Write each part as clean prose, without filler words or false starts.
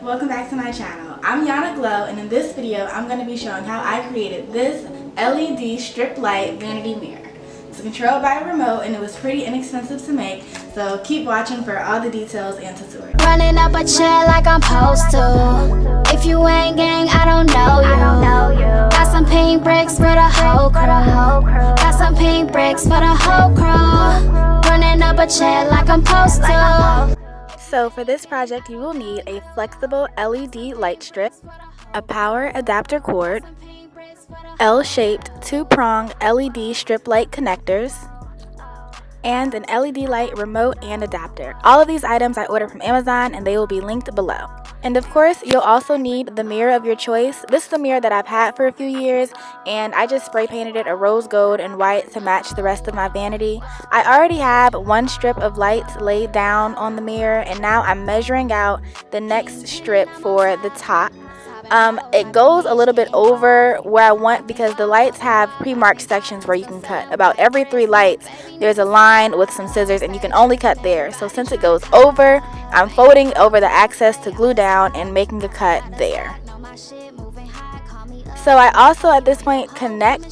welcome back to my channel. I'm Yana Glow, and in this video I'm going to be showing how I created this LED strip light vanity mirror. It's controlled by a remote and it was pretty inexpensive to make, so keep watching for all the details and tutorials. Running up a chair like I'm supposed to. If you ain't gang, I don't know you. Got some pink bricks for the whole crew. Got some pink bricks for the whole crew. Running up a chair like I'm supposed to. So for this project you will need a flexible LED light strip, a power adapter cord, L-shaped 2-prong LED strip light connectors, and an LED light remote and adapter. All of these items I ordered from Amazon and they will be linked below. And of course, you'll also need the mirror of your choice. This is a mirror that I've had for a few years and I just spray painted it a rose gold and white to match the rest of my vanity. I already have one strip of lights laid down on the mirror and now I'm measuring out the next strip for the top. It goes a little bit over where I want because the lights have pre-marked sections where you can cut. About every 3 lights there's a line with some scissors and you can only cut there. So since it goes over, I'm folding over the access to glue down and making a cut there. So I also at this point connect,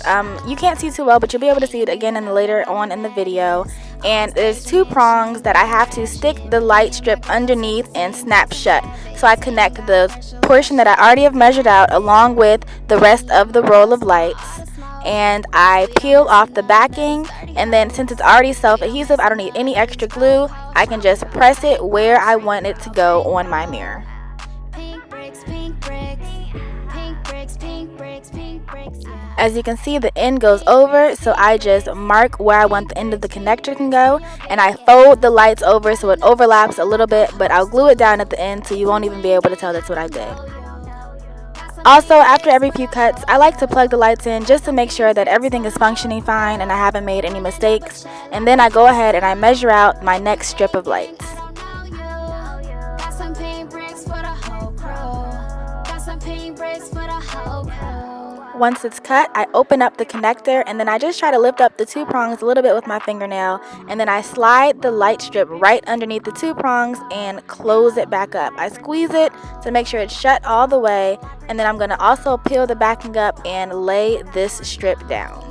you can't see too well but you'll be able to see it again later on in the video. And there's 2 prongs that I have to stick the light strip underneath and snap shut. So I connect the portion that I already have measured out along with the rest of the roll of lights. And I peel off the backing, and then since it's already self-adhesive, I don't need any extra glue. I can just press it where I want it to go on my mirror. As you can see, the end goes over, so I just mark where I want the end of the connector can go, and I fold the lights over so it overlaps a little bit, but I'll glue it down at the end so you won't even be able to tell that's what I did. Also, after every few cuts, I like to plug the lights in just to make sure that everything is functioning fine and I haven't made any mistakes, and then I go ahead and I measure out my next strip of lights. Once it's cut, I open up the connector and then I just try to lift up the 2 prongs a little bit with my fingernail, and then I slide the light strip right underneath the 2 prongs and close it back up. I squeeze it to make sure it's shut all the way, and then I'm going to also peel the backing up and lay this strip down.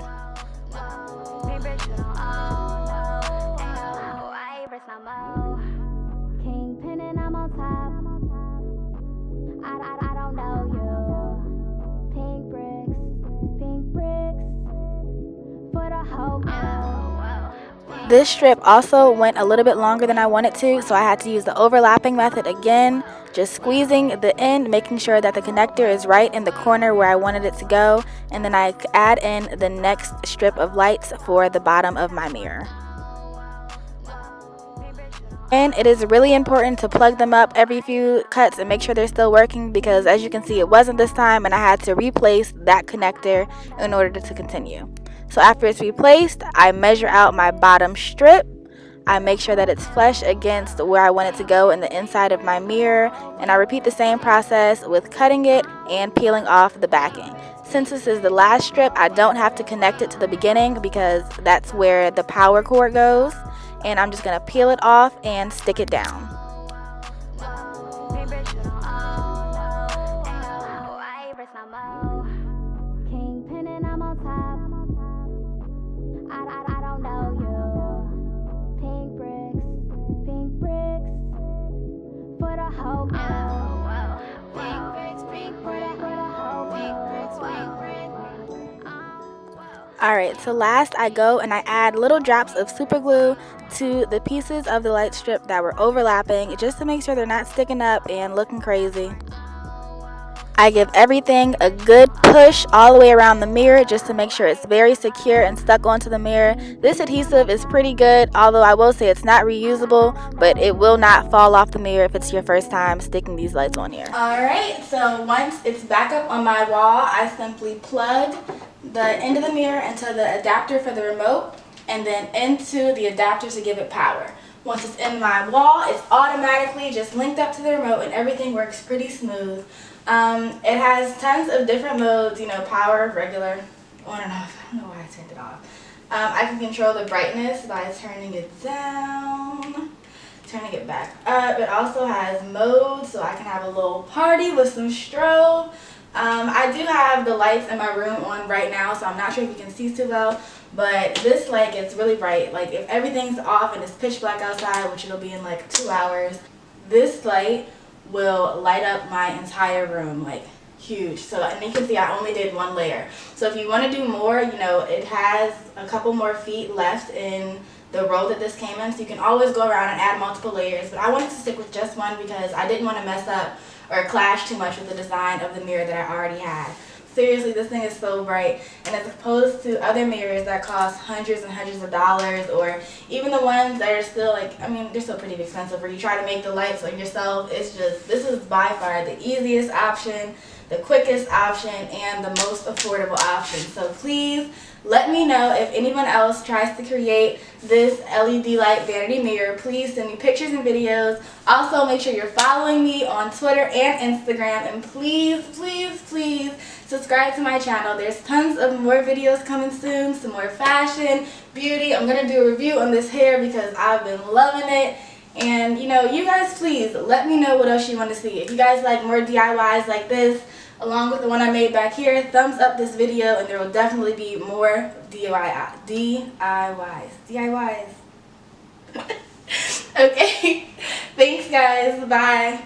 This strip also went a little bit longer than I wanted to, so I had to use the overlapping method again, just squeezing the end, making sure that the connector is right in the corner where I wanted it to go, and then I add in the next strip of lights for the bottom of my mirror. And it is really important to plug them up every few cuts and make sure they're still working, because as you can see it wasn't this time and I had to replace that connector in order to continue. So after it's replaced, I measure out my bottom strip. I make sure that it's flush against where I want it to go in the inside of my mirror, and I repeat the same process with cutting it and peeling off the backing. Since this is the last strip, I don't have to connect it to the beginning because that's where the power cord goes, and I'm just going to peel it off and stick it down. Alright, so last I go and I add little drops of super glue to the pieces of the light strip that were overlapping just to make sure they're not sticking up and looking crazy. I give everything a good push all the way around the mirror just to make sure it's very secure and stuck onto the mirror. This adhesive is pretty good, although I will say it's not reusable, but it will not fall off the mirror if it's your first time sticking these lights on here. Alright, so once it's back up on my wall, I simply plug the end of the mirror into the adapter for the remote and then into the adapter to give it power. Once it's in my wall, it's automatically just linked up to the remote and everything works pretty smooth. It has tons of different modes, you know, power, regular, on and off. I don't know why I turned it off. I can control the brightness by turning it down. turning it back up. It also has mode, so I can have a little party with some strobe. I do have the lights in my room on right now, so I'm not sure if you can see too well, but this light gets really bright. Like if everything's off and it's pitch black outside, which it'll be in like 2 hours, this light will light up my entire room, like huge. So, and you can see I only did 1 layer. So if you want to do more, you know, it has a couple more feet left in the roll that this came in, so you can always go around and add multiple layers, but I wanted to stick with just one because I didn't want to mess up or clash too much with the design of the mirror that I already had. Seriously, this thing is so bright, and as opposed to other mirrors that cost hundreds and hundreds of dollars, or even the ones that are still like, I mean, they're still pretty expensive, where you try to make the lights on yourself, it's just, this is by far the easiest option, the quickest option, and the most affordable option. So please let me know if anyone else tries to create this LED light vanity mirror. Please send me pictures and videos. Also, make sure you're following me on Twitter and Instagram. And please, please, please subscribe to my channel. There's tons of more videos coming soon, some more fashion, beauty. I'm going to do a review on this hair because I've been loving it. And, you know, you guys please let me know what else you want to see. If you guys like more DIYs like this, along with the one I made back here, thumbs up this video and there will definitely be more DIYs. Okay, thanks guys, bye.